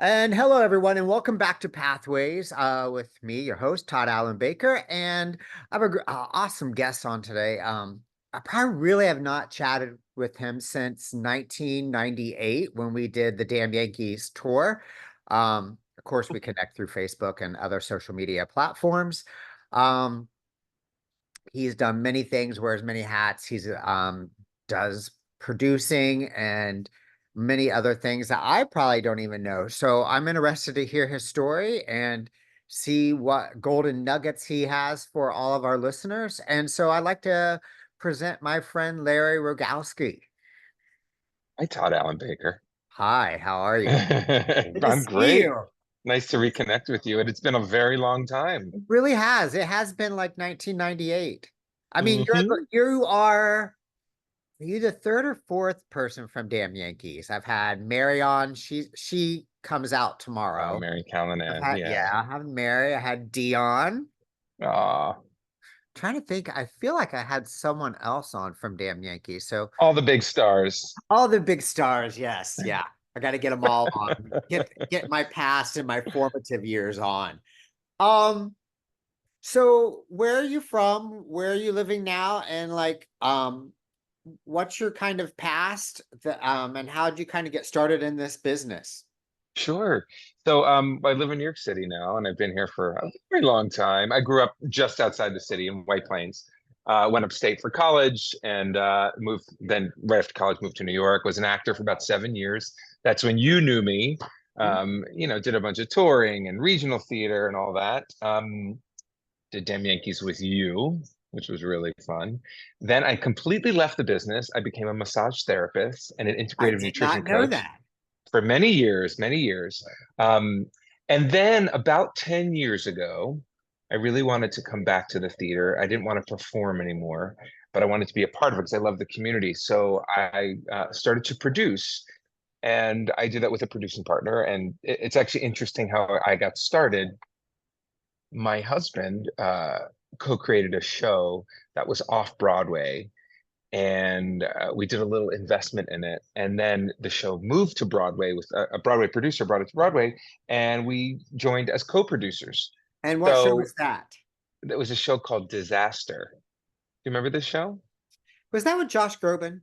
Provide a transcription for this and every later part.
And hello, everyone, and welcome back to Pathways with me, your host, Tod Allen Baker. And I have an awesome guest on today. I probably really have not chatted with him since 1998 when we did the Damn Yankees tour. Of course, we connect through Facebook and other social media platforms. Um, he's done many things, wears many hats. He's does producing and many other things that I probably don't even know. So I'm interested to hear his story and see what golden nuggets he has for all of our listeners. And so I'd like to present my friend Larry Rogowsky. Hi, Tod Allen Baker. Hi, how are you? Good to I'm see great. you. Nice to reconnect with you. And it's been a very long time. It really has. It has been like 1998. I mean, Hmm. you are you the third or fourth person from Damn Yankees. I've had Mary on. She comes out tomorrow. Mary I've Callanan. had Yeah. yeah, I have Mary. I had Dion. Aw, Trying to think, I feel like I had someone else on from Damn Yankees. So all the big stars. all the big stars, yes, yeah. I got to get them all on. Get my past and my formative years on. Um, so where are you from? Where are you living now? And what's your kind of past and how did you kind of get started in this business? Sure. So I live in New York City now, and I've been here for a very long time. I grew up just outside the city in White Plains. Went upstate for college and moved then right after college moved to New York, was an actor for about 7 years. That's when you knew me. Did a bunch of touring and regional theater and all that. Did Damn Yankees with you, which was really fun. Then I completely left the business. I became a massage therapist and an I integrative did nutrition not know coach that. for many years, many years. Um, and then about 10 years ago, I really wanted to come back to the theater. I didn't want to perform anymore, but I wanted to be a part of it because I love the community. So I started to produce, and I did that with a producing partner. And it's actually interesting how I got started. My husband co-created a show that was off Broadway, and we did a little investment in it. And then the show moved to Broadway with a Broadway producer brought it to Broadway, and we joined as co-producers. And what show So was that? there was a show called Disaster. Do you remember this show? Was that with Josh Groban?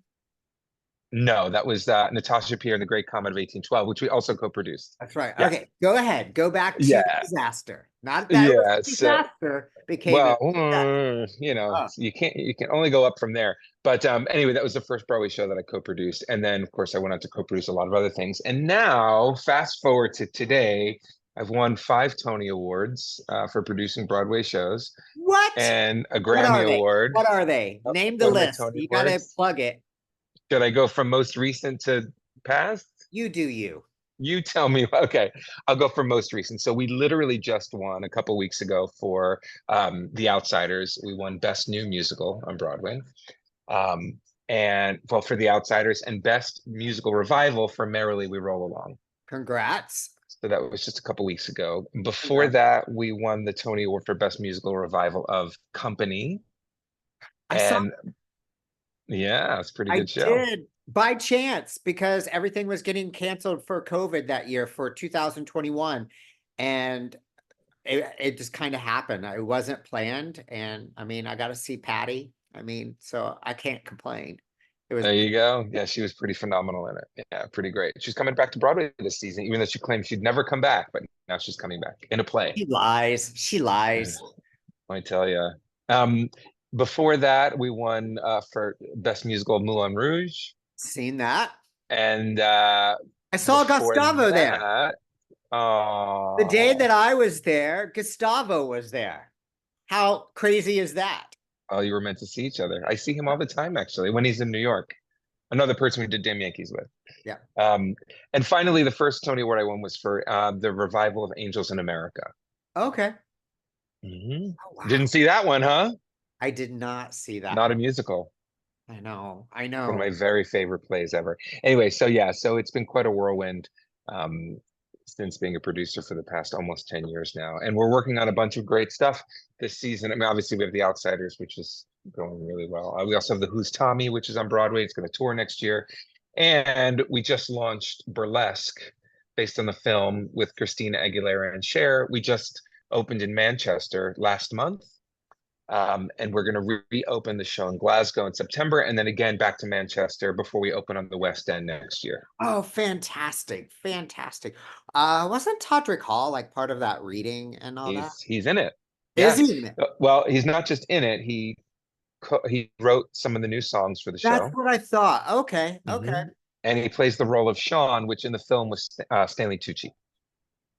No, that was Natasha Pierre and the Great Comet of 1812, which we also co-produced. That's right. Yeah. Okay, go ahead. Go back to Yeah. disaster. Not that it was Yeah. a So disaster, became a well, success. Oh, you can only go up from there. But anyway, that was the first Broadway show that I co-produced, and then of course I went on to co-produce a lot of other things. And now, fast forward to today, I've won 5 Tony Awards for producing Broadway shows, what? and a What Grammy are they? Award. What are they? Name the What are my list. Tony You got to Awards? plug it. Should I go from most recent to past? You do you. You tell me. Okay, I'll go for most recent. So we literally just won a couple weeks ago for The Outsiders. We won Best New Musical on Broadway, um, and well for The Outsiders, and Best Musical Revival for Merrily We Roll Along. Congrats. So that was just a couple weeks ago. Before Congrats. that, we won the Tony Award for Best Musical Revival of Company, I saw and yeah, it's a pretty I good show. did by chance because everything was getting canceled for COVID that year for 2021. And it just kind of happened. It wasn't planned. And I mean, I got to see Patty. I mean, so I can't complain. It was, There you go. Yeah, she was pretty phenomenal in it. Yeah, pretty great. She's coming back to Broadway this season, even though she claimed she'd never come back, but now she's coming back in a play. she lies. She lies. I tell you. Um, Before that, we won for Best Musical Moulin Rouge, Seen that. and I saw before Gustavo there. that, The day oh, that I was there, Gustavo was there. How crazy is that? oh, you were meant to see each other. I see him all the time, actually, when he's in New York. Another person we did Damn Yankees with. Yeah. Um, and finally, the first Tony Award I won was for the revival of Angels in America. Okay. Mhm. Oh, wow. Didn't see that one, huh? I did not see that Not a one. musical. I know. I One of know. my very favorite plays ever. Anyway, so yeah, so it's been quite a whirlwind um, since being a producer for the past almost 10 years now. And we're working on a bunch of great stuff this season. I mean, obviously we have The Outsiders, which is going really well. We also have the Who's Tommy, which is on Broadway. It's going to tour next year. And we just launched Burlesque based on the film with Christina Aguilera and Cher. We just opened in Manchester last month. And we're going to reopen the show in Glasgow in September, and then again back to Manchester before we open on the West End next year. Oh, fantastic. Fantastic. Wasn't Todrick Hall like part of that reading and all that? He's in it. Is Yeah. he in it? Well, he's not just in it. He wrote some of the new songs for the That's show. what I thought. Okay, okay. And he plays the role of Sean, which in the film was Stanley Tucci.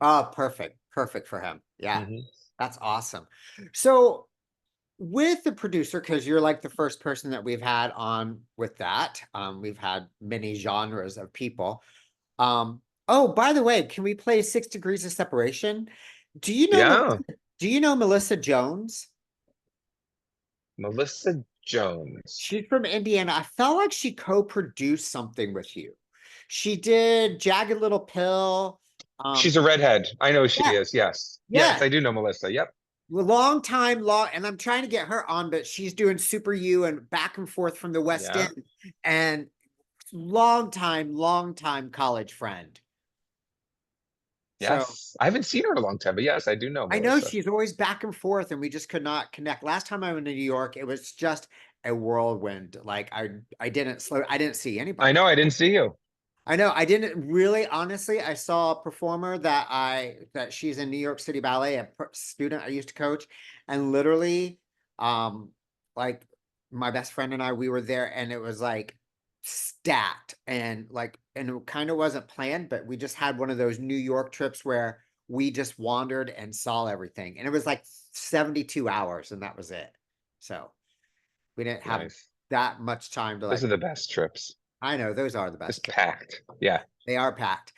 Oh, perfect. Perfect for him. Yeah, hmm that's awesome. So with the producer, because you're like the first person that we've had on with that. We've had many genres of people. Oh, by the way, can we play 6 Degrees of Separation? Do you know Yeah. do you know Melissa Jones? Melissa Jones. She's from Indiana. I felt like she co-produced something with you. She did Jagged Little Pill. She's a redhead. I know she Yeah, is. Yes. Yes, yeah. I do know Melissa. Yep. Long time, and I'm trying to get her on, but she's doing Super U and back and forth from the West Yeah. End. And long time college friend. So Yes. I haven't seen her in a long time, but yes, I do know I know Melissa. she's always back and forth, and we just could not connect. Last time I went to New York, it was just a whirlwind. Like I didn't see I anybody. know I didn't see you. I know I didn't really, honestly. I saw a performer that she's in New York City Ballet, a student I used to coach, and literally, um, like my best friend and I, we were there, and it was like stacked, and it kind of wasn't planned, but we just had one of those New York trips where we just wandered and saw everything, and it was like 72 hours, and that was it. So we didn't have Nice. that much time to Those like. are the best trips. I know those are the Just best trips. packed. Yeah. They are packed.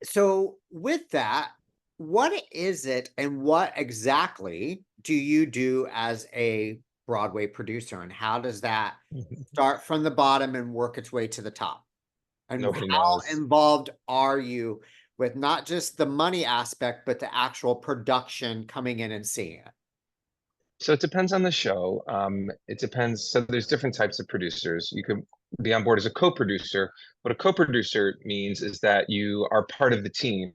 So with that, what is it and what exactly do you do as a Broadway producer, and how does that start from the bottom and work its way to the top? And Nobody how knows. involved are you with not just the money aspect, but the actual production coming in and seeing it? So it depends on the show. It depends. So there's different types of producers. You could be on board as a co-producer. What a co-producer means is that you are part of the team,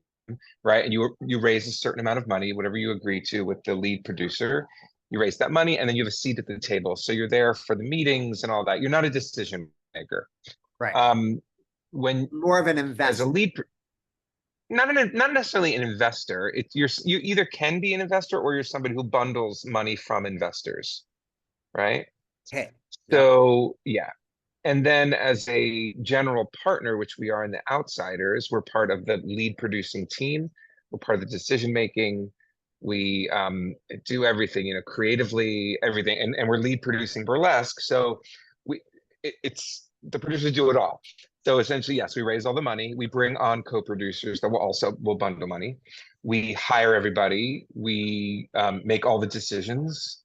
right? And you raise a certain amount of money, whatever you agree to with the lead producer. You raise that money, and then you have a seat at the table. So you're there for the meetings and all that. You're not a decision maker. Right. Um, when More of an as a investment. lead, not necessarily an investor. You either can be an investor or you're somebody who bundles money from investors, right? Okay. Yep. So yeah. And then as a general partner, which we are in the outsiders, we're part of the lead producing team. We're part of the decision making. We do everything, creatively, everything. And we're lead producing burlesque. So it's the producers do it all. So essentially, yes, we raise all the money. We bring on co-producers that will bundle money. We hire everybody. We make all the decisions.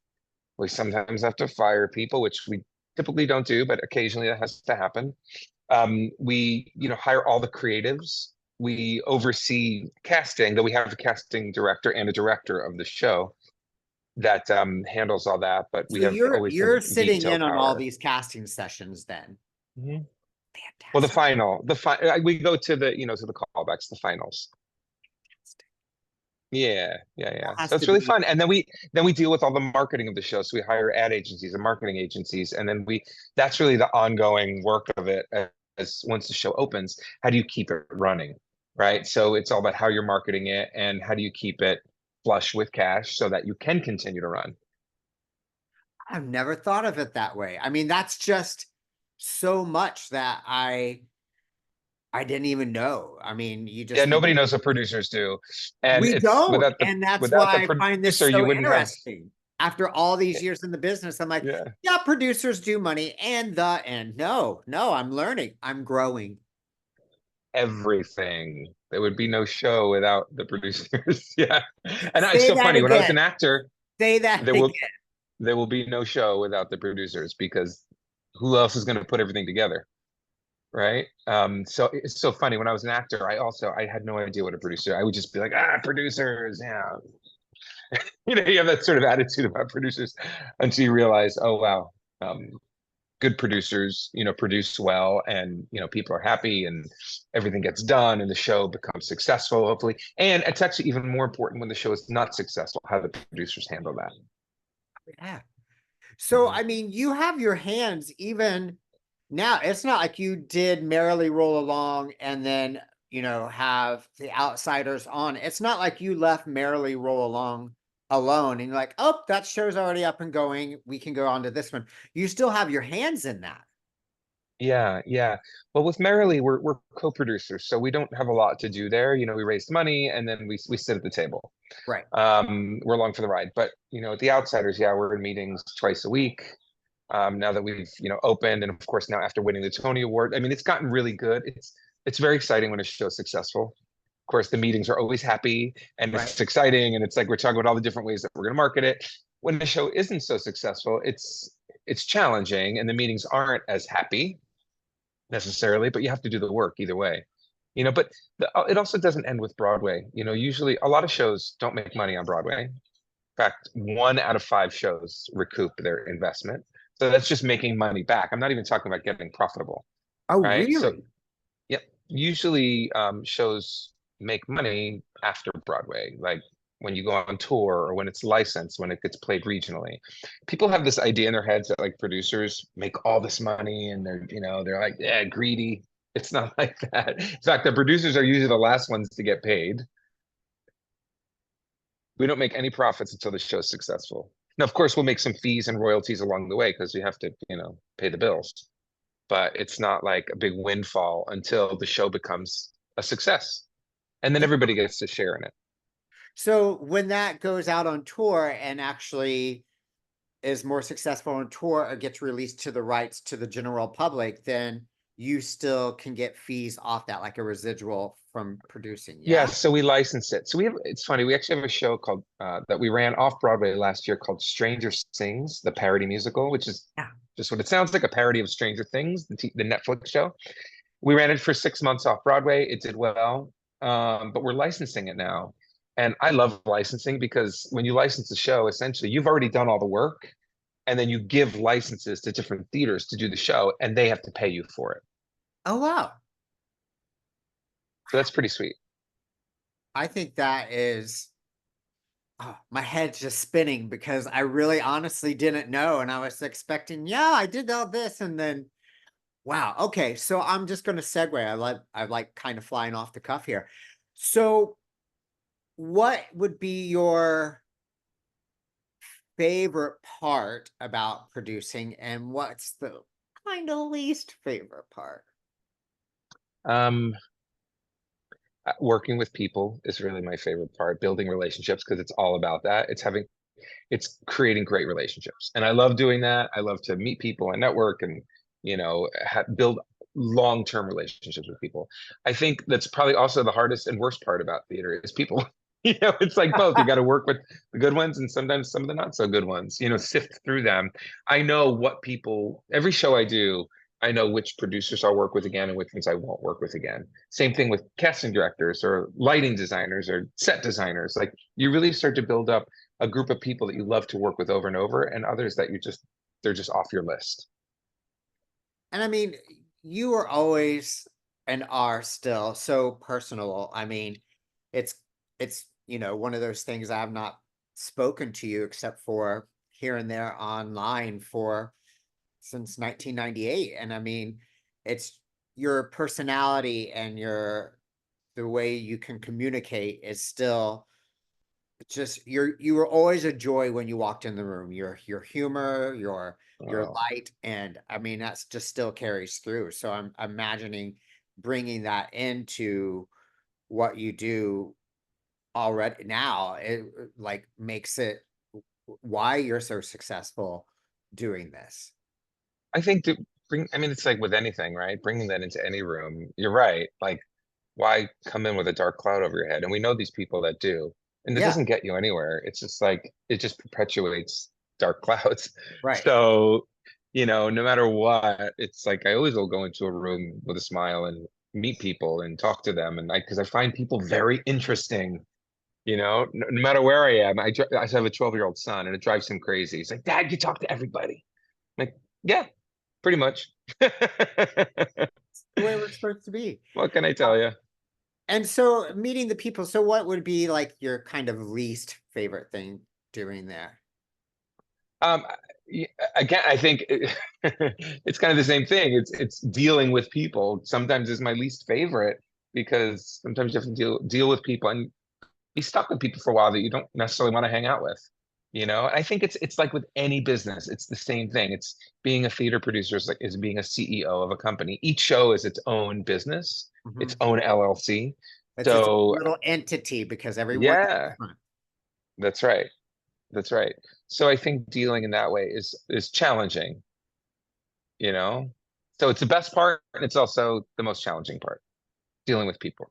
We sometimes have to fire people, which we typically don't do, but occasionally that has to happen. We, hire all the creatives. We oversee casting, though we have a casting director and a director of the show that handles all that, but So we have you're always the you're sitting veto in on all power. these casting sessions then. Mhm. Well, Fantastic. we go to the callbacks, the finals. Yeah, yeah, That yeah. has So to it's really be. fun. And then we deal with all the marketing of the show. So we hire ad agencies and marketing agencies, and then that's really the ongoing work of it as once the show opens, how do you keep it running? Right. So it's all about how you're marketing it and how do you keep it flush with cash so that you can continue to run. I've never thought of it that way. I mean, that's just so much that I didn't even know. I mean, you Yeah, just nobody knows what producers do. And we it's don't, and that's without the why I find this producer, you so wouldn't have interesting. After all these years in the business, I'm like, yeah. yeah, producers do money, and no, no, I'm learning, I'm growing. Everything. There would be no show without the producers. Yeah. And it's Say so that funny. When I was again. an actor, Say that there will again. there will be no show without the producers because who else is going to put everything together? Right. So it's so funny. When I was an actor, I had no idea what a producer. I would just be like, producers, yeah. You have that sort of attitude about producers until you realize, oh wow. Um, good producers, produce well, and people are happy and everything gets done and the show becomes successful, hopefully. And it's actually even more important when the show is not successful, how the producers handle that. Yeah. So, Mhm. I mean, you have your hands even now. It's not like you did Merrily Roll Along and then, have The Outsiders on. It's not like you left Merrily Roll Along alone and you're like, oh, that show's already up and going. We can go on to this one. You still have your hands in that. Yeah, yeah. Well, with Merrily, we're co-producers, so we don't have a lot to do there. We raised money and then we sit at the table. Right. We're along for the ride. But at the Outsiders, yeah, we're in meetings twice a week. Now that we've opened, and of course now after winning the Tony Award, I mean it's gotten really good. It's very exciting when a show's successful. Of course, the meetings are always happy and Right. it's exciting, and it's like we're talking about all the different ways that we're going to market it. When the show isn't so successful, it's challenging, and the meetings aren't as happy necessarily, but you have to do the work either way. But it also doesn't end with Broadway. Usually a lot of shows don't make money on Broadway. In fact, 1 out of 5 shows recoup their investment. So that's just making money back. I'm not even talking about getting profitable, Oh, right? So, really? yeah, usually shows make money after Broadway, like when you go on tour or when it's licensed, when it gets played regionally. People have this idea in their heads that like producers make all this money and they're like, yeah, greedy. It's not like that. In fact, the producers are usually the last ones to get paid. We don't make any profits until the show's successful. Now, of course, we'll make some fees and royalties along the way because we have to, pay the bills. But it's not like a big windfall until the show becomes a success. And then everybody gets to share in it. So when that goes out on tour and actually is more successful on tour or gets released to the rights to the general public, then you still can get fees off that, like a residual from producing. Yeah, Yeah. so we license it. So it's funny, we actually have a show called that we ran off Broadway last year called Stranger Sings, the parody musical, which is Yeah. just what it sounds like, a parody of Stranger Things, the Netflix show. We ran it for 6 months off Broadway. It did well, but we're licensing it now. And I love licensing because when you license a show, essentially you've already done all the work, and then you give licenses to different theaters to do the show, and they have to pay you for it. Oh, wow. So that's pretty sweet. I think that is, oh, my head's just spinning because I really honestly didn't know. And I was expecting, yeah, I did all this. And then, wow. Okay. So I'm just going to segue. I like kind of flying off the cuff here. So what would be your favorite part about producing and what's the kind of least favorite part? Um, Working with people is really my favorite part, building relationships, because it's all about that. It's creating great relationships. And I love doing that. I love to meet people and network and, build long-term relationships with people. I think that's probably also the hardest and worst part about theater is people. It's like both. You got to work with the good ones and sometimes some of the not so good ones, sift through them. I know what people, every show I do, I know which producers I'll work with again and which ones I won't work with again. Same thing with casting directors or lighting designers or set designers. Like you really start to build up a group of people that you love to work with over and over, and others that they're just off your list. And I mean, you are always and are still so personal. I mean, it's one of those things I have not spoken to you except for here and there online for since 1998. And I mean, it's your personality and the way you can communicate is still just you were always a joy when you walked in the room. Your humor, your Oh, light, and I mean that's just still carries through. So I'm imagining bringing that into what you do already now. It like makes it why you're so successful doing this. I think to bring, I mean, it's like with anything, right? Bringing that into any room, you're right. Like, why come in with a dark cloud over your head? And we know these people that do, and it Yeah, doesn't get you anywhere. It's just like, it just perpetuates dark clouds. right. So, no matter what, it's like I always will go into a room with a smile and meet people and talk to them. And because I find people very interesting. No matter where I am, I have a 12-year-old son and it drives him crazy. He's like, Dad, you talk to everybody. I'm like, yeah. pretty much. The way we're supposed to be. What can I tell you? And so meeting the people, so what would be like your kind of least favorite thing doing there? Um, Again, I think it's kind of the same thing. It's dealing with people. Sometimes is my least favorite because sometimes you have to deal with people and be stuck with people for a while that you don't necessarily want to hang out with. I think it's like with any business, it's the same thing. It's being a theater producer is being a CEO of a company. Each show is its own business, its Mhm. own LLC. It's its So little entity because everyone's yeah, different. that's right. That's right. So I think dealing in that way is challenging, you know? So it's the best part, and it's also the most challenging part, dealing with people.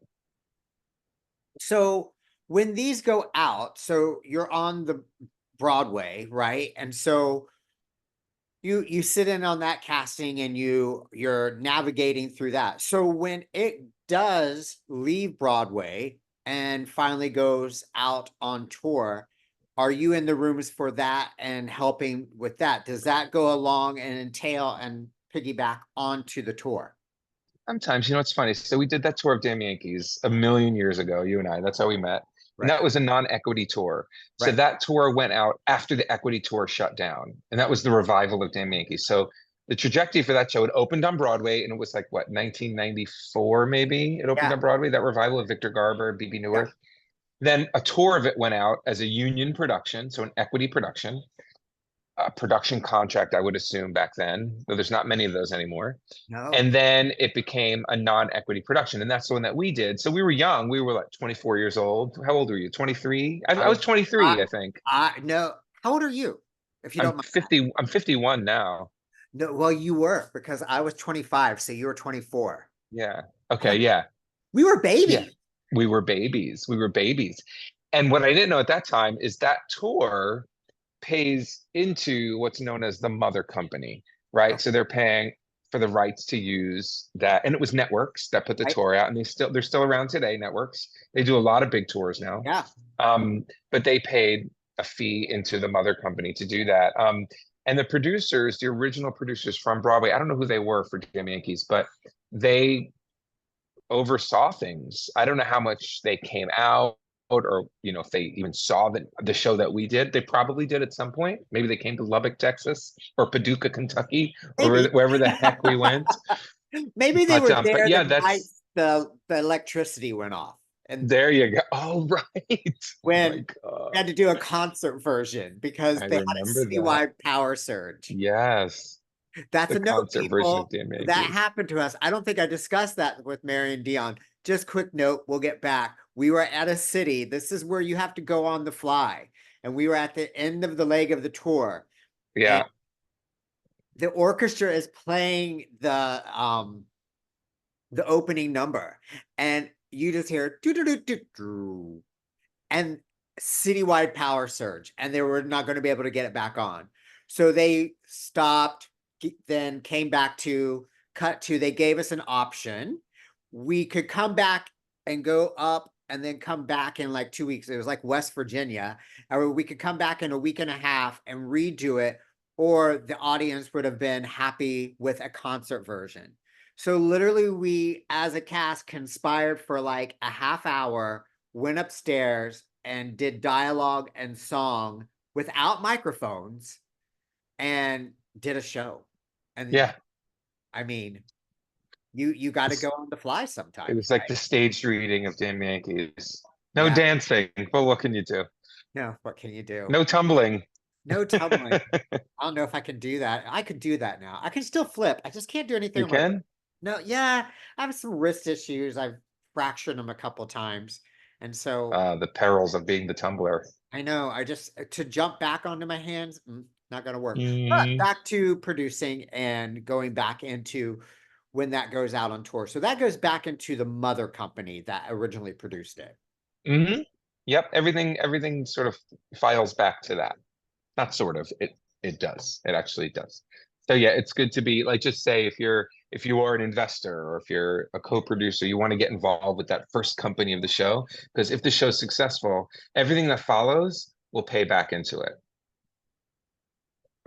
So when these go out, so you're on the Broadway, right? And so you sit in on that casting and you're navigating through that. So when it does leave Broadway and finally goes out on tour, are you in the rooms for that and helping with that? Does that go along and entail and piggyback onto the tour? Sometimes, it's funny. So we did that tour of Damn Yankees a million years ago, you and I. That's how we met. And Right, that was a non-equity tour. So right. that tour went out after the equity tour shut down. And that was the revival of Damn Yankees. So the trajectory for that show, it opened on Broadway and it was like what, 1994 maybe? It opened Yeah, on Broadway, that revival of Victor Garber, BB yeah. Newirth. Then a tour of it went out as a union production, so an equity production, a production contract, I would assume back then, though there's not many of those anymore. No. And then it became a non-equity production, and that's the one that we did. So we were young. We were like 24 years old. How old were you? 23? I, I I was was 23, I think. I no. How old are you? If you I'm don't mind. 50. I'm 51 now. No, well, you were because I was 25, so you were 24. Yeah. Okay. Yeah. We were Yeah. babies, We were babies. We were babies. And what I didn't know at that time is that tour pays into what's known as the mother company, right? So they're paying for the rights to use that. And it was networks that put the right? tour out, and they're still around today, networks. They do a lot of big tours now. Yeah. But they paid a fee into the mother company to do that. And the producers, the original producers from Broadway, I don't know who they were for Jam Yankees, but they oversaw things. I don't know how much they came out or if they even saw the show that we did. They probably did at some point. Maybe they came to Lubbock, Texas or Paducah, Kentucky, or Maybe. wherever the heck we went. Maybe they But were but there the yeah, night that's the electricity went off and there you go. Oh right. Oh my when we God. had to do a concert version because I they had remember a that. citywide power surge. Yes. That's The a note, concert version of people. Damn That Yankees. happened to us. I don't think I discussed that with Mary and Dion. Just quick note, we'll get back. We were at a city. This is where you have to go on the fly. And we were at the end of the leg of the tour. And Yeah. the orchestra is playing the opening number. And you just hear doo doo doo doo doo and citywide power surge, and they were not going to be able to get it back on. So they stopped, then came back to cut to, they gave us an option. We could come back and go up and then come back in like 2 weeks. It was like West Virginia. Or we could come back in a week and a half and redo it, or the audience would have been happy with a concert version. So literally, we as a cast conspired for like a half hour, went upstairs and did dialogue and song without microphones and did a show. And Yeah. I mean, you got to It's- go on the fly It sometimes, was like right? the staged reading of Damn Yankees. No Yeah. dancing, but what can you do? No, what can you do? No tumbling. No tumbling. I don't know if I can do that. I could do that now. I can still flip. I just can't do anything You with my. can? No, yeah, I have some wrist issues. I've fractured them a couple times. And so The perils of being the tumbler. I know. I just to jump back onto my hands, not gonna work. But Mm, back to producing and going back into when that goes out on tour. So that goes back into the mother company that originally produced it. hmm Yep, everything sort of files back to that. Not sort of, it does. It actually does. So yeah, it's good to be like just say if you are an investor or if you're a co-producer, you want to get involved with that first company of the show because if the show's successful, everything that follows will pay back into it.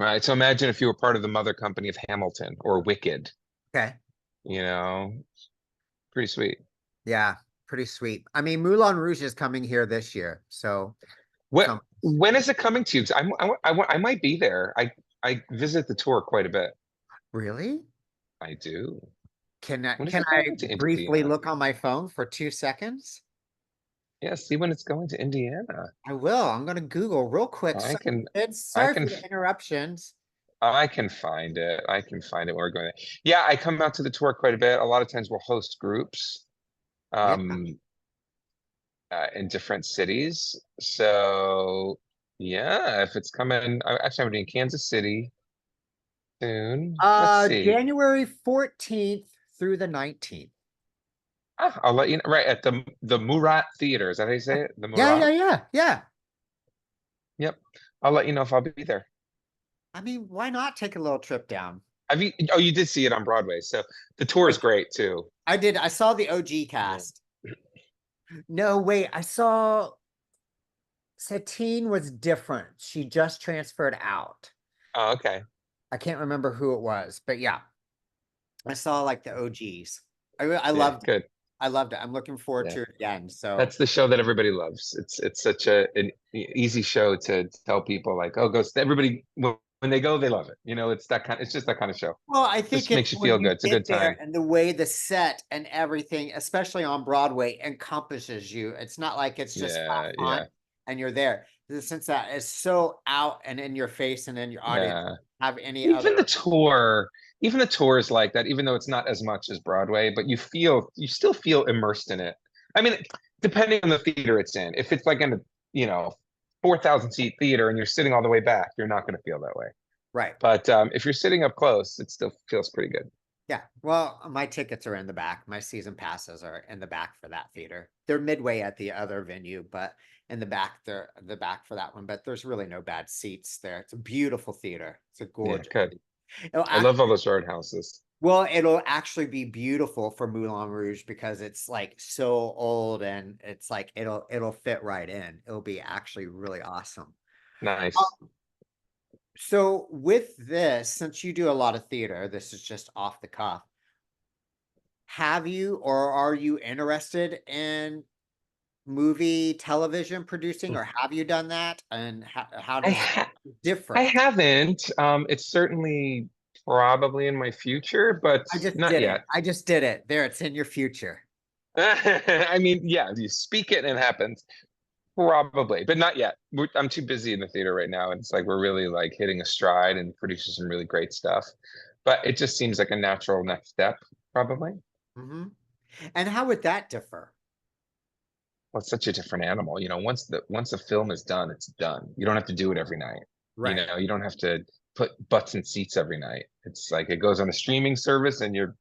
Right. So imagine if you were part of the mother company of Hamilton or Wicked, Okay. you know, pretty sweet. Yeah, pretty sweet. I mean, Moulin Rouge is coming here this year, so What, some when is it coming to you? 'Cause I might be there. I visit the tour quite a bit. really? I do. Can I When is can it I going to briefly Indiana? look on my phone for 2 seconds? Yeah, see when it's going to Indiana. I will. I'm gonna Google real quick. I Sorry, can, kids. I Sorry can, for the interruptions. I can find it. I can find it when we're going there. Yeah, I come out to the tour quite a bit. A lot of times we'll host groups Yeah. um in different cities. So yeah, if it's coming, actually I'm in Kansas City soon. Let's see. January 14th through the 19th. Ah, I'll let you know. Right at the Murat Theater. Is that how you say it? The Yeah, yeah, Murat? yeah, yeah. Yep. I'll let you know if I'll be there. I mean, why not take a little trip down? Have you? Oh, you did see it on Broadway. So the tour I is great too. I did. I saw the OG Yeah. cast. No, wait. I saw Satine was different. She just transferred out. Oh, okay. I can't remember who it was, but yeah, I saw like the OGs. I Yeah, loved it. good. I loved it. I'm looking forward Yeah. to it again. So, That's the show that everybody loves. It's such an easy show to tell people like, oh, go. Everybody when they go, they love it. You know, it's that kind. It's just that kind of show. well, I think Just it's makes you when feel you good. It's a get good there time. and the way the set and everything, especially on Broadway, encompasses you. It's not like it's just out Yeah, front yeah, and you're there. The sense that it's so out and in your face and in your audience. yeah. Have any Even the other tour, even the tour is like that, even though it's not as much as Broadway, but you still feel immersed in it. I mean, depending on the theater it's in. If it's like in a, 4,000 seat theater and you're sitting all the way back, you're not going to feel that way. right? But if you're sitting up close, it still feels pretty good. Yeah. Well, my tickets are in the back. My season passes are in the back for that theater. They're midway at the other venue, but in the back, they're the back for that one. But there's really no bad seats there. It's a beautiful theater. It's a Yeah, gorgeous. good. It'll I love all actually, those art houses. well, it'll actually be beautiful for Moulin Rouge because it's like so old and it's like it'll fit right in. It'll be actually really awesome. Nice. So with this, since you do a lot of theater, this is just off the cuff. Have you or are you interested in movie, television producing, or have you done that? And how I does ha I different? haven't. It's certainly probably in my future, but I just not did it. yet. I just did it. There, it's in your future. I mean, yeah, you speak it and it happens. Probably, but not yet. I'm too busy in the theater right now. And it's like we're really like hitting a stride and producing some really great stuff. But it just seems like a natural next step, probably. Hmm. And how would that differ? Well, it's such a different animal. Once the film is done, it's done. You don't have to do it every night. Right. You don't have to put butts in seats every night. It's like it goes on a streaming service and you're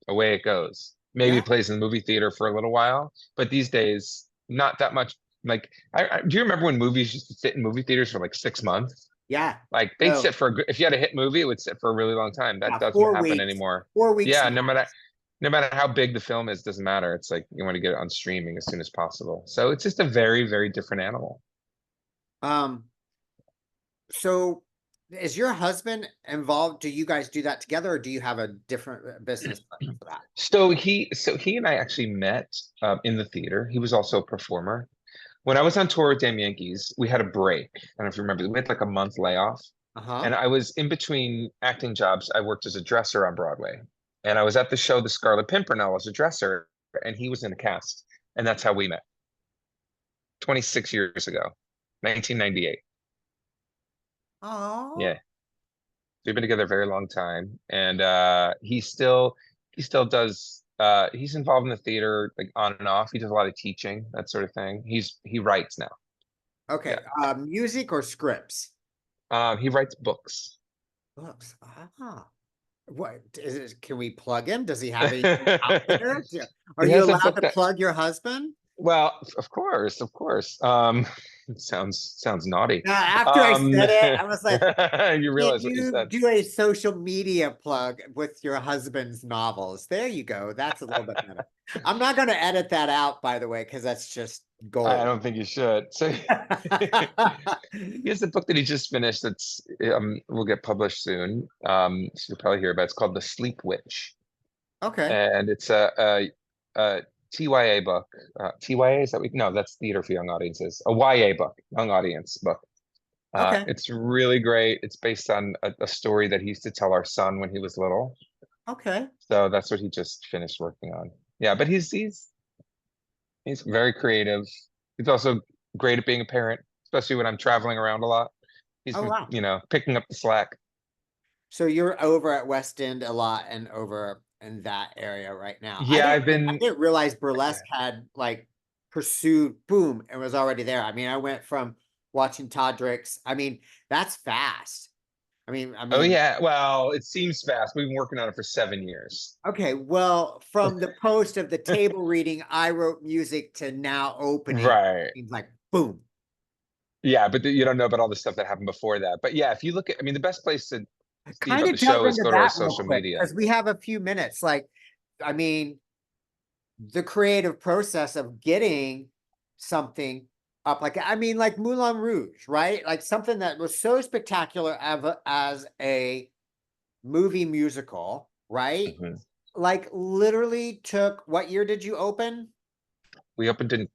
away it goes. Maybe Yeah. it plays in the movie theater for a little while, but these days, not that much. Like, do you remember when movies used to sit in movie theaters for like 6 months? Yeah. Like they'd Oh, sit for if you had a hit movie, it would sit for a really long time. That yeah. doesn't 4 weeks. happen anymore. 4 weeks Yeah, max. no matter how big the film is, doesn't matter. It's like you want to get it on streaming as soon as possible. So it's just a very, very different animal. Um, so is your husband involved? Do you guys do that together, or do you have a different business partner for that? So he and I actually met in the theater. He was also a performer. When I was on tour with Damn Yankees, we had a break. I don't know if you remember. We had like a month layoff, Uh-huh. and I was in between acting jobs. I worked as a dresser on Broadway, and I was at the show The Scarlet Pimpernel as a dresser, and he was in the cast, and that's how we met 26 years ago, 1998. Oh, Yeah, we've been together a very long time, and he still does. He's involved in the theater like on and off. He does a lot of teaching, that sort of thing. He writes now. okay. Yeah, Music or scripts? he writes books. Books. Ah. What is it? Can we plug him? Does he have anything out there? Are He you has a allowed book to that, plug your husband? well, of course, of course. It sounds naughty. Now, after I Um, said it, I was like, you can't realize what you you said. do a social media plug with your husband's novels? There you go. That's a little bit better. I'm not going to edit that out, by the way, because that's just I Gold. don't think you should. So he has a book that he just finished that's will get published soon. So you'll probably hear about it. It's called The Sleep Witch. Okay. And it's a TYA book. TYA, is that we no, that's theater for young audiences. A YA book, young audience book. Okay. It's really great. It's based on a story that he used to tell our son when he was little. Okay. So that's what he just finished working on. Yeah, but he's very creative. He's also great at being a parent, especially when I'm traveling around a lot. He's Oh, been, wow. picking up the slack. So you're over at West End a lot and over in that area right now. Yeah, I didn't realize burlesque had like pursued boom and was already there. I mean, I went from watching Todrick's. I mean, that's fast. I oh mean, yeah. Well, it seems fast. We've been working on it for 7 years. okay, well, from the post of the table reading, I wrote music to now opening, Right. seems like boom. Yeah, but you don't know about all the stuff that happened before that. But yeah, if you look at, I mean, the best place to see Kind about of the jump show is into go to our that real social quick media. because we have a few minutes. Like, I mean, the creative process of getting something up, like, I mean, like Moulin Rouge, right? Like something that was so spectacular as a movie musical, right? Mhm. Like literally took, what year did you open? We opened in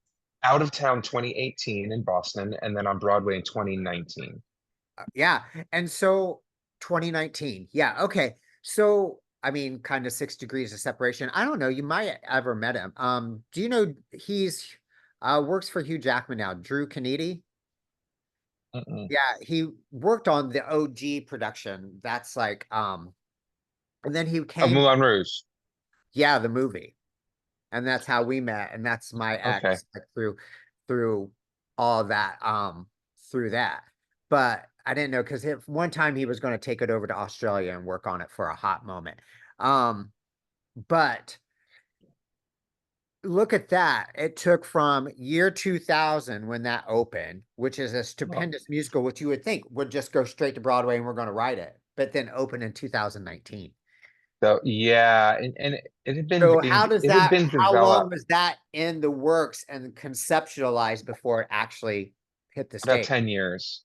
out of town 2018 in Boston, and then on Broadway in 2019. Yeah. And so 2019. Yeah. Okay. So, I mean, kind of 6 degrees of separation. I don't know. You might ever met him. Do you know he's works for Hugh Jackman now, Drew Kennedy? Mm-mm. Yeah, he worked on the OG production. That's like, and then he Of came, Moulin Rouge. yeah, the movie. And that's how we met. And that's my Okay. ex, like through all that, through that. But I didn't know because one time he was going to take it over to Australia and work on it for a hot moment. Um, but look at that. It took from year 2000 when that opened, which is a Oh. stupendous musical, which you would think would just go straight to Broadway and we're going to write it, but then open in 2019. So yeah, and it had been So being how long developed was that in the works and conceptualized before it actually hit the about stage? 10 years.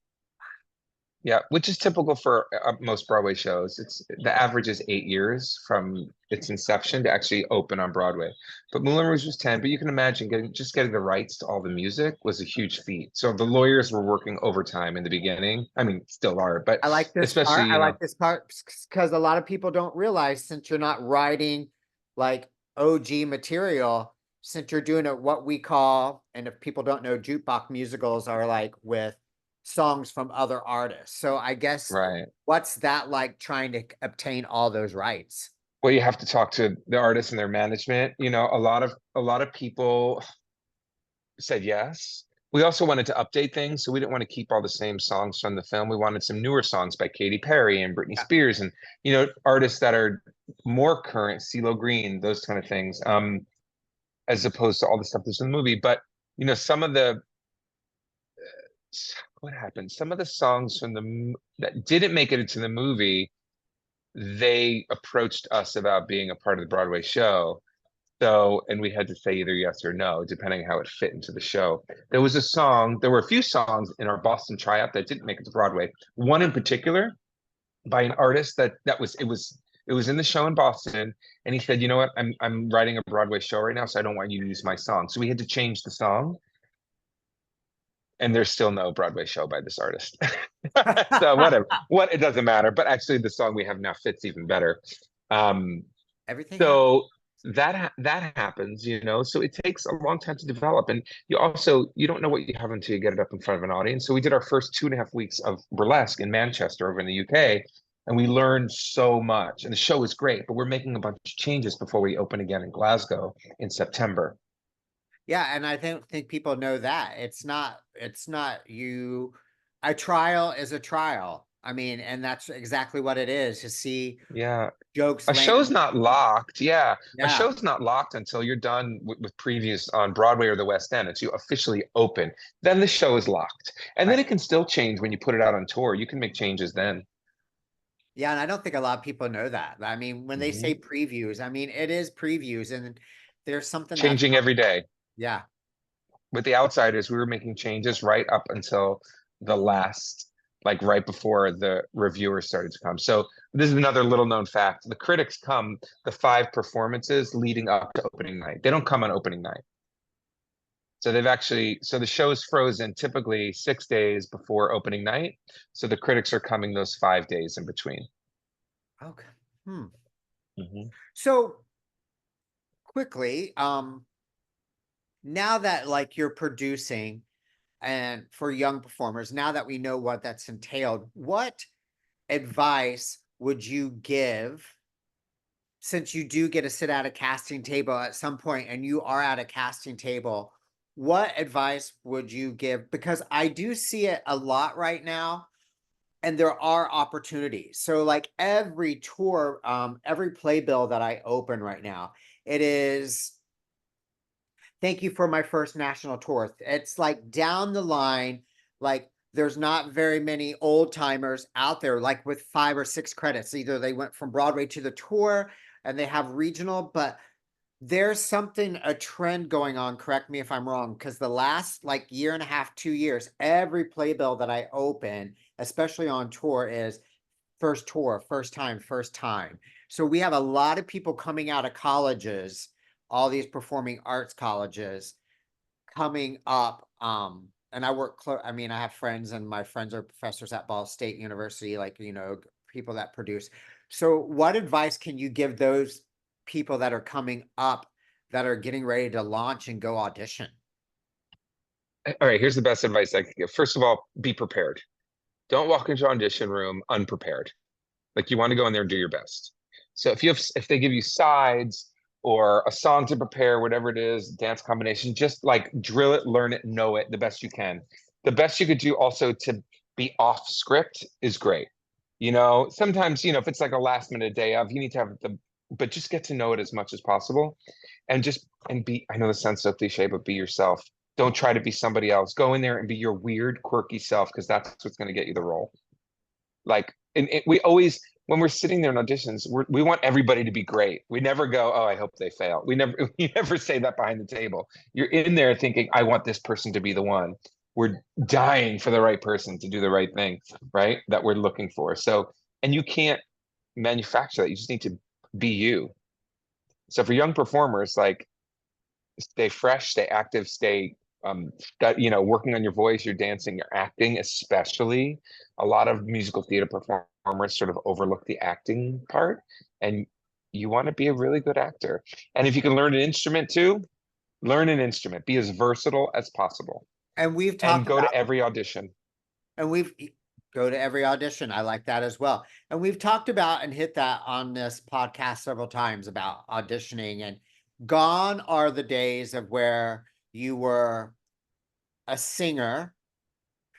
Yeah, which is typical for most Broadway shows. It's the average is 8 years from its inception to actually open on Broadway. But Moulin Rouge was 10. But you can imagine getting the rights to all the music was a huge feat. So the lawyers were working overtime in the beginning. I mean, still are, but I like this especially, part. I like this part because a lot of people don't realize since you're not writing like OG material, since you're doing it what we call, and if people don't know, jukebox musicals are like with songs from other artists. So I guess right. what's that like trying to obtain all those rights? Well, you have to talk to the artists and their management. A lot of people said yes. We also wanted to update things, so we didn't want to keep all the same songs from the film. We wanted some newer songs by Katy Perry and Britney Yeah. Spears, and artists that are more current, CeeLo Green, those kind of things, as opposed to all the stuff that's in the movie. But some of the what happened? Some of the songs that didn't make it into the movie, they approached us about being a part of the Broadway show. So, and we had to say either yes or no, depending how it fit into the show. There were a few songs in our Boston tryout that didn't make it to Broadway. One in particular by an artist it was in the show in Boston, and he said, "You know what? I'm writing a Broadway show right now, so I don't want you to use my song." So we had to change the song, and there's still no Broadway show by this artist. So whatever, it doesn't matter. But actually, the song we have now fits even better. Um, Everything happens. so that happens, so it takes a long time to develop. And you don't know what you have until you get it up in front of an audience. So we did our first 2.5 weeks of burlesque in Manchester over in the UK, and we learned so much. And the show was great, but we're making a bunch of changes before we open again in Glasgow in September. Yeah, and I don't think people know that. It's not you, a trial is a trial. I mean, and that's exactly what it is to see Yeah. jokes A show's land. not locked. Yeah. A Yeah. show's not locked until you're done with previews on Broadway or the West End. It's you officially open. Then the show is locked. And then Right. it can still change when you put it out on tour. You can make changes then. Yeah, and I don't think a lot of people know that. I mean, when they Mhm. say previews, I mean, it is previews and there's something that's Changing every day, yeah. With the Outsiders, we were making changes right up until the last, like right before the reviewers started to come. So this is another little known fact. The critics come the 5 performances leading up to opening night. They don't come on opening night. So so the show's frozen typically 6 days before opening night. So the critics are coming those 5 days in between. Okay. Hmm. Mhm. So quickly, now that like you're producing and for young performers, now that we know what that's entailed, what advice would you give since you do get to sit at a casting table at some point and you are at a casting table? What advice would you give? Because I do see it a lot right now, and there are opportunities. So like every tour, every playbill that I open right now, it is thank you for my first national tour. It's like down the line, like there's not very many old timers out there, like with 5 or 6 credits. Either they went from Broadway to the tour and they have regional, but there's something, a trend going on. Correct me if I'm wrong, because the last like year and a half, 2 years, every playbill that I open, especially on tour, is first tour, first time, first time. So we have a lot of people coming out of colleges, all these performing arts colleges coming up. And I work I mean, I have friends, and my friends are professors at Ball State University, like, people that produce. So what advice can you give those people that are coming up that are getting ready to launch and go audition? All right, here's the best advice I could give. First of all, be prepared. Don't walk into an audition room unprepared. Like you want to go in there and do your best. So if they give you sides or a song to prepare, whatever it is, dance combination, just like drill it, learn it, know it the best you can. The best you could do also to be off script is great. Sometimes, if it's like a last minute day of, you need to have but just get to know it as much as possible and be, I know this sounds so cliche, but be yourself. Don't try to be somebody else. Go in there and be your weird, quirky self because that's what's going to get you the role. Like, and we always, when we're sitting there in auditions, we want everybody to be great. We never go, oh, I hope they fail. We never say that behind the table. You're in there thinking, I want this person to be the one. We're dying for the right person to do the right thing, right? That we're looking for. So, and you can't manufacture that. You just need to be you. So for young performers, like stay fresh, stay active, stay working on your voice, your dancing, your acting, especially. A lot of musical theater performers sort of overlook the acting part, and you want to be a really good actor. And if you can learn an instrument too, learn an instrument. Be as versatile as possible, And we've and talked go about to every audition. And we've go to every audition. I like that as well. And we've talked about and hit that on this podcast several times about auditioning, and gone are the days of where you were a singer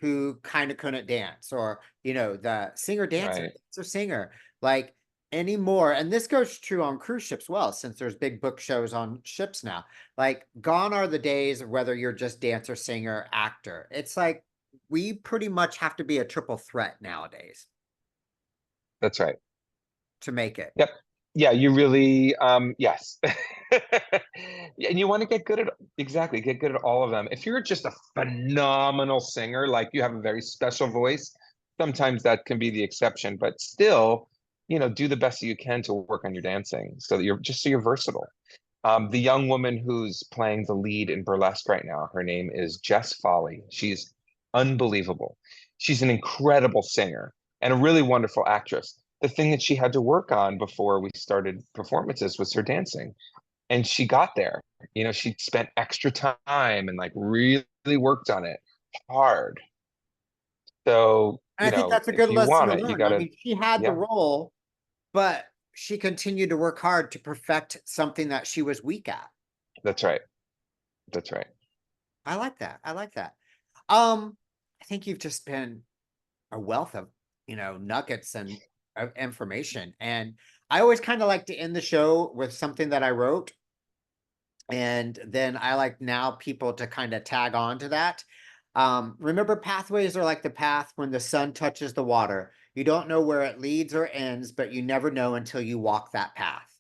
who kind of couldn't dance, or the singer dancer, Right. dancer singer, like anymore. And this goes true on cruise ships well, since there's big book shows on ships now. Like gone are the days of whether you're just dancer, singer, actor. It's like we pretty much have to be a triple threat nowadays That's right. to make it. Yep. Yeah, you really, yes. And you want to get good at all of them. If you're just a phenomenal singer, like you have a very special voice, sometimes that can be the exception, but still, do the best that you can to work on your dancing so that you're versatile. The young woman who's playing the lead in Burlesque right now, her name is Jess Foley. She's unbelievable. She's an incredible singer and a really wonderful actress. The thing that she had to work on before we started performances was her dancing. And she got there. She spent extra time and like really worked on it hard. So, And I think that's a if good you lesson want to it, you learn. I gotta, mean, she had the yeah, role, but she continued to work hard to perfect something that she was weak at. that's right. That's right. I like that. I like that. I think you've just been a wealth of, nuggets and of information. And I always kind of like to end the show with something that I wrote. And then I like now people to kind of tag on to that. Remember, pathways are like the path when the sun touches the water. You don't know where it leads or ends, but you never know until you walk that path.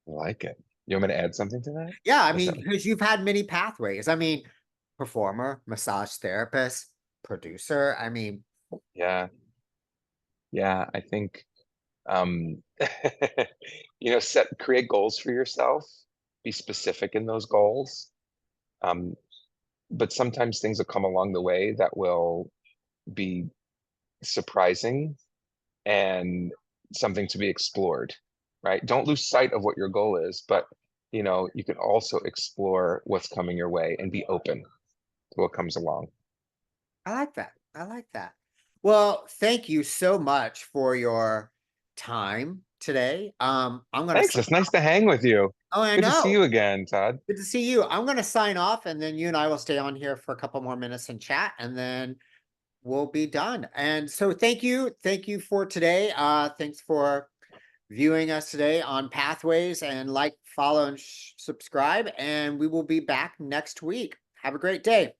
I like it. You want me to add something to that? Yeah, I Is mean, that because you've had many pathways. I mean, performer, massage therapist, producer. I mean, yeah, yeah, I think um create goals for yourself, be specific in those goals. Um, but sometimes things will come along the way that will be surprising and something to be explored, right? Don't lose sight of what your goal is, but you can also explore what's coming your way and be open to what comes along. I like that. I like that. Well, thank you so much for your time today. I'm gonna Thanks. sign It's nice off. to hang with you. Oh, I Good to see know. you again, Todd. Good to see you. I'm gonna sign off, and then you and I will stay on here for a couple more minutes and chat, and then we'll be done. And so thank you. Thank you for today. Thanks for viewing us today on Pathways, and like, follow, and subscribe, and we will be back next week. Have a great day.